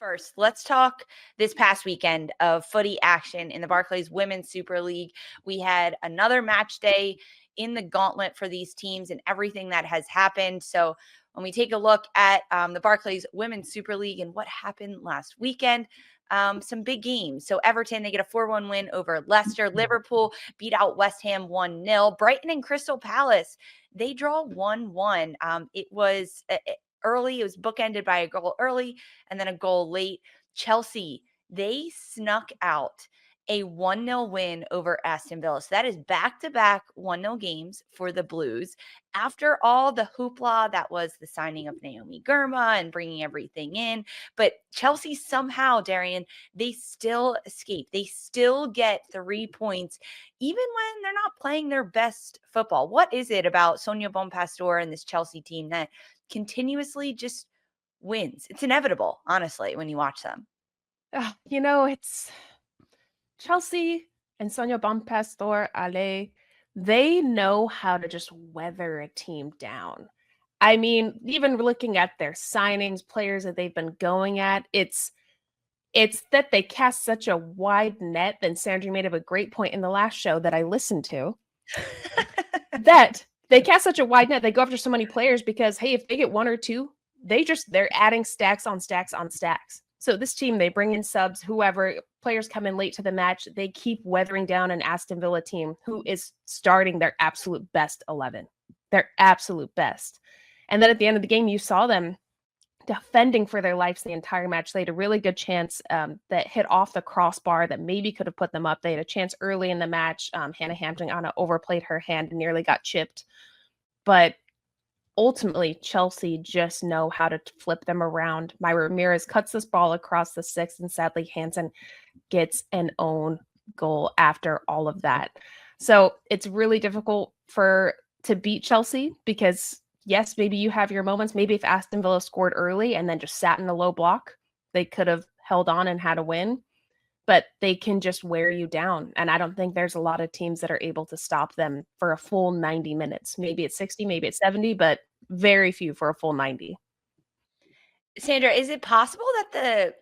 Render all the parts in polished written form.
First, let's talk this past weekend of footy action in the Barclays Women's Super League. We had another match day in the gauntlet for these teams and everything that has happened. So when we take a look at the Barclays Women's Super League and what happened last weekend, some big games. So Everton, they get a 4-1 win over Leicester. Liverpool beat out West Ham 1-0. Brighton and Crystal Palace, they draw 1-1. It was early. It was bookended by a goal early and then a goal late. Chelsea, they snuck out a 1-0 win over Aston Villa. So that is back-to-back 1-0 games for the Blues. After all the hoopla that was the signing of Naomi Girma and bringing everything in, but Chelsea somehow, Darian, they still escape. They still get 3 points, even when they're not playing their best football. What is it about Sonia Bonpastor and this Chelsea team that continuously just wins? It's inevitable, honestly, when you watch them. It's Chelsea and Sonia Bonpastor, Ale, they know how to just weather a team down. I mean, even looking at their signings, players that they've been going at, it's that they cast such a wide net. And Sandra made up a great point in the last show that I listened to, that they cast such a wide net. They go after so many players because, hey, if they get one or two, they're adding stacks on stacks on stacks. So this team, they bring in subs, whoever, players come in late to the match. They keep weathering down an Aston Villa team who is starting their absolute best 11, their absolute best. And then at the end of the game, you saw them defending for their lives the entire match. They had a really good chance that hit off the crossbar that maybe could have put them up. They had a chance early in the match. Hannah Hampton overplayed her hand and nearly got chipped. But ultimately, Chelsea just know how to flip them around. Myra Ramirez cuts this ball across the 6th, and sadly, Hansen gets an own goal after all of that. So it's really difficult to beat Chelsea because, yes, maybe you have your moments. Maybe if Aston Villa scored early and then just sat in a low block, they could have held on and had a win. But they can just wear you down. And I don't think there's a lot of teams that are able to stop them for a full 90 minutes. Maybe it's 60, maybe it's 70, but very few for a full 90. Sandra, is it possible that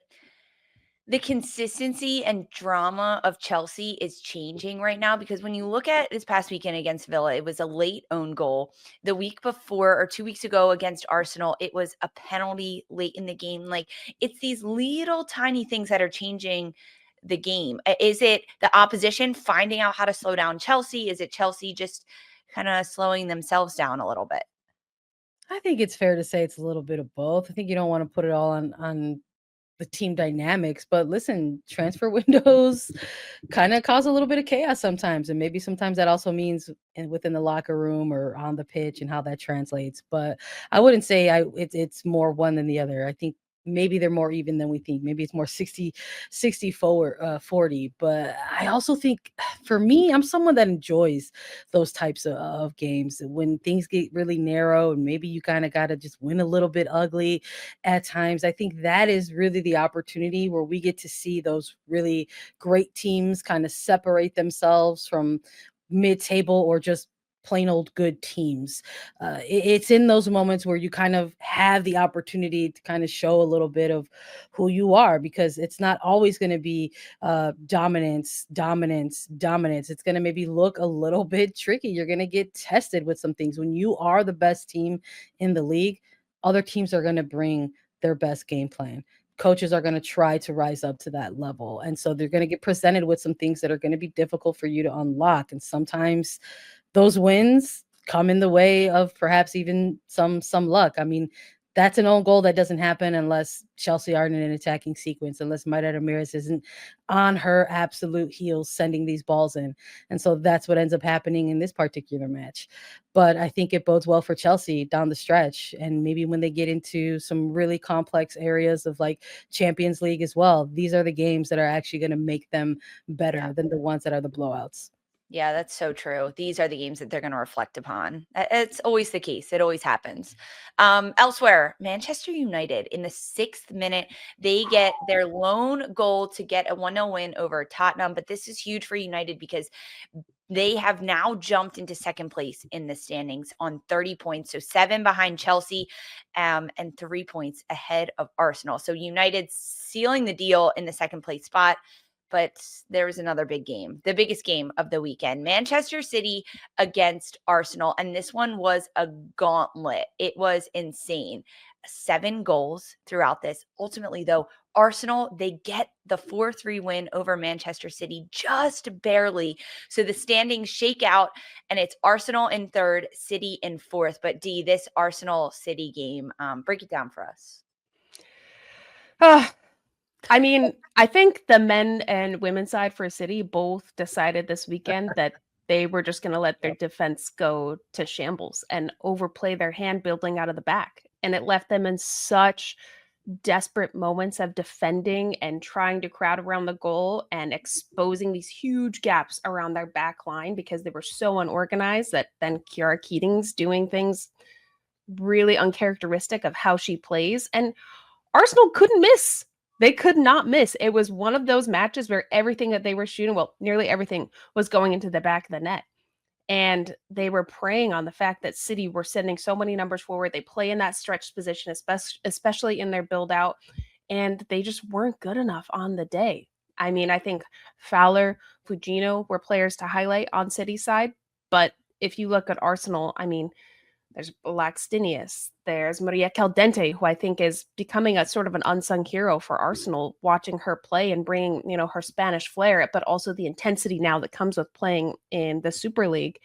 the consistency and drama of Chelsea is changing right now? Because when you look at this past weekend against Villa, it was a late own goal. The week before or 2 weeks ago against Arsenal, it was a penalty late in the game. Like, it's these little tiny things that are changing the game. Is it the opposition finding out how to slow down Chelsea? Is it Chelsea just kind of slowing themselves down a little bit? I think it's fair to say it's a little bit of both. I think you don't want to put it all on the team dynamics, but listen, transfer windows kind of cause a little bit of chaos sometimes, and maybe sometimes that also means within the locker room or on the pitch and how that translates. But I wouldn't say it's more one than the other. I think maybe they're more even than we think. Maybe it's more 60 forward 40. But I also think for me, I'm someone that enjoys those types of games when things get really narrow and maybe you kind of got to just win a little bit ugly at times. I think that is really the opportunity where we get to see those really great teams kind of separate themselves from mid-table or just plain old good teams. It's in those moments where you kind of have the opportunity to kind of show a little bit of who you are, because it's not always going to be dominance. It's going to maybe look a little bit tricky. You're going to get tested with some things. When you are the best team in the league, other teams are going to bring their best game plan. Coaches are going to try to rise up to that level. And so they're going to get presented with some things that are going to be difficult for you to unlock. And sometimes those wins come in the way of perhaps even some luck. I mean, that's an own goal that doesn't happen unless Chelsea aren't in an attacking sequence, unless Mayra Ramirez isn't on her absolute heels sending these balls in. And so that's what ends up happening in this particular match. But I think it bodes well for Chelsea down the stretch. And maybe when they get into some really complex areas of like Champions League as well, these are the games that are actually going to make them better than the ones that are the blowouts. Yeah, that's so true. These are the games that they're going to reflect upon. It's always the case. It always happens. Elsewhere, Manchester United in the 6th minute, they get their lone goal to get a 1-0 win over Tottenham. But this is huge for United because They have now jumped into second place in the standings on 30 points. So 7 behind Chelsea and 3 points ahead of Arsenal. So United sealing the deal in the second place spot. But there was another big game, the biggest game of the weekend, Manchester City against Arsenal. And this one was a gauntlet. It was insane. 7 goals throughout this. Ultimately, though, Arsenal, they get the 4-3 win over Manchester City just barely. So the standings shake out and it's Arsenal in third, City in fourth. But Dee, this Arsenal City game, break it down for us. I mean, I think the men and women's side for City both decided this weekend that they were just going to let their defense go to shambles and overplay their hand building out of the back. And it left them in such desperate moments of defending and trying to crowd around the goal and exposing these huge gaps around their back line because they were so unorganized that then Kiara Keating's doing things really uncharacteristic of how she plays. And Arsenal couldn't miss. They could not miss. It was one of those matches where everything that they were shooting, well, nearly everything was going into the back of the net. And they were preying on the fact that City were sending so many numbers forward. They play in that stretched position, especially in their build out. And they just weren't good enough on the day. I mean, I think Fowler, Fujino were players to highlight on City's side. But if you look at Arsenal, I mean, there's Blackstenius. There's Maria Caldente, who I think is becoming a sort of an unsung hero for Arsenal, watching her play and bringing, her Spanish flair, but also the intensity now that comes with playing in the Super League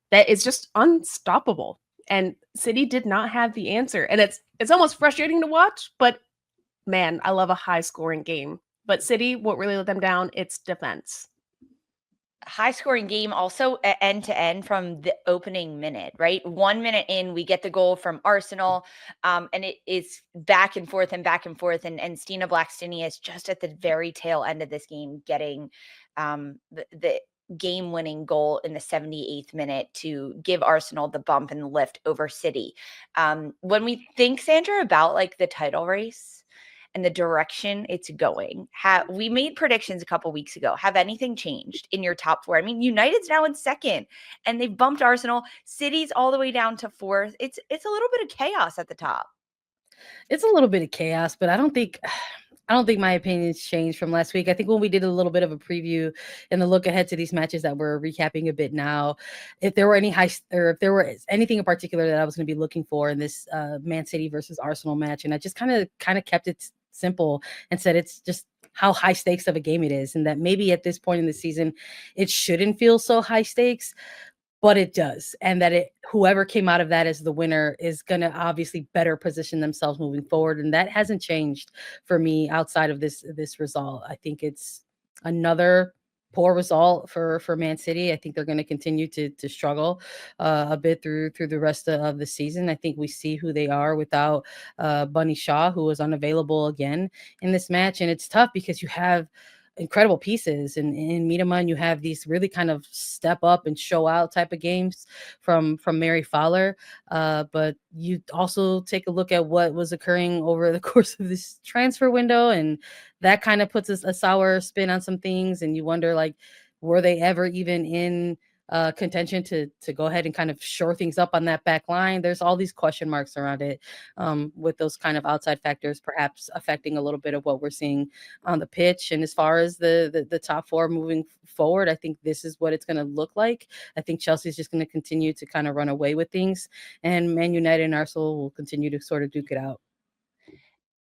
that is just unstoppable. And City did not have the answer. And it's almost frustrating to watch, but man, I love a high scoring game. But City, what really let them down, it's defense. High scoring game also end to end from the opening minute, right? 1 minute in, we get the goal from Arsenal, and it is back and forth. And Stina Blackstenius just at the very tail end of this game getting the game-winning goal in the 78th minute to give Arsenal the bump and the lift over City. When we think, Sandra, about like the title race and the direction it's going, we made predictions a couple weeks ago. Have anything changed in your top 4? I mean, United's now in second and they've bumped Arsenal. City's all the way down to fourth. It's a little bit of chaos at the top. It's a little bit of chaos, but I don't think my opinions changed from last week. I think when we did a little bit of a preview and the look ahead to these matches that we're recapping a bit now, if there were if there were anything in particular that I was going to be looking for in this Man City versus Arsenal match, and I just kind of kept it simple and said it's just how high stakes of a game it is, and that maybe at this point in the season it shouldn't feel so high stakes, but it does, and that whoever came out of that as the winner is going to obviously better position themselves moving forward, and that hasn't changed for me outside of this result. I think it's another poor result for Man City. I think they're going to continue to struggle a bit through the rest of the season. I think we see who they are without Bunny Shaw, who was unavailable again in this match, and it's tough because you have incredible pieces, and in Miedema, you have these really kind of step up and show out type of games from Mary Fowler, but you also take a look at what was occurring over the course of this transfer window, and that kind of puts a sour spin on some things, and you wonder, like, were they ever even in contention to go ahead and kind of shore things up on that back line? There's all these question marks around it, with those kind of outside factors perhaps affecting a little bit of what we're seeing on the pitch. And as far as the top 4 moving forward, I think this is what it's going to look like. I think Chelsea's just going to continue to kind of run away with things, and Man United and Arsenal will continue to sort of duke it out.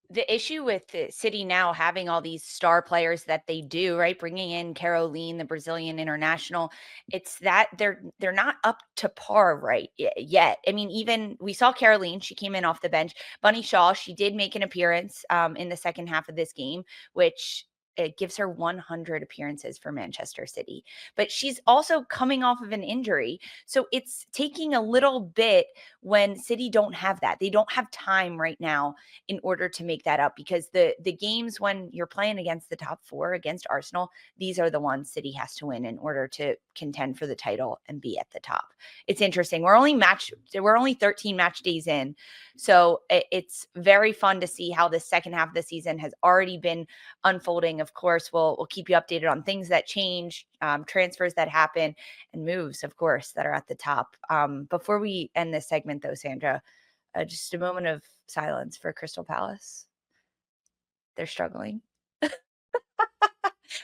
The issue with the City now having all these star players that they do, right? Bringing in Caroline, the Brazilian international, it's that they're not up to par right yet. I mean, even we saw Caroline, she came in off the bench. Bunny Shaw, she did make an appearance in the second half of this game, which it gives her 100 appearances for Manchester City, but she's also coming off of an injury. So it's taking a little bit when City don't have that. They don't have time right now in order to make that up, because the games when you're playing against the top 4, against Arsenal, these are the ones City has to win in order to contend for the title and be at the top. It's interesting. We're only 13 match days in. So it's very fun to see how the second half of the season has already been unfolding. of course, we'll keep you updated on things that change, transfers that happen, and moves, of course, that are at the top. Before we end this segment, though, Sandra, just a moment of silence for Crystal Palace. They're struggling.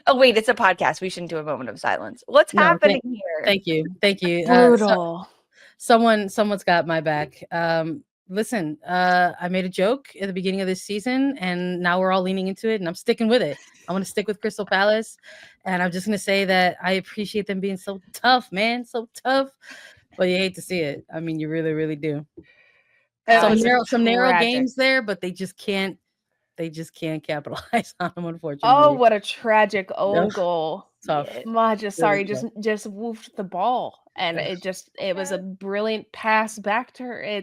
Oh, wait, it's a podcast. We shouldn't do a moment of silence. What's No, happening here? thank you. Brutal. Someone's got my back. Listen, I made a joke at the beginning of this season, and now we're all leaning into it, and I'm sticking with it. I'm going to stick with Crystal Palace, and I'm just going to say that I appreciate them being so tough, man, so tough. But you hate to see it. I mean, you really, really do. Some narrow games there, but they just can't capitalize on them, unfortunately. Oh, what a tragic own goal. Tough. Maja, sorry, Really just woofed the ball, and it was a brilliant pass back to her.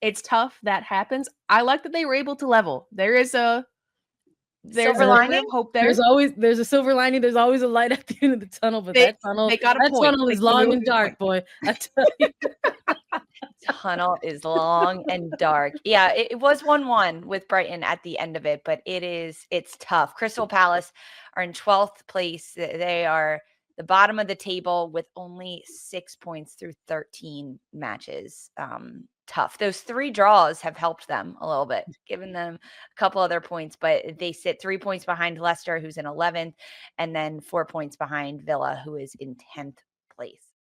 It's tough. That happens. I like that they were able to level. There's Silver lining? Hope there. There's a silver lining. There's always a light at the end of the tunnel, but that tunnel is long and dark, boy. I tell you. Tunnel is long and dark. Yeah, it was 1-1 with Brighton at the end of it, but it's tough. Crystal Palace are in 12th place. They are the bottom of the table with only 6 points through 13 matches. Tough. Those 3 draws have helped them a little bit, given them a couple other points, but they sit 3 points behind Leicester, who's in 11th, and then 4 points behind Villa, who is in 10th place.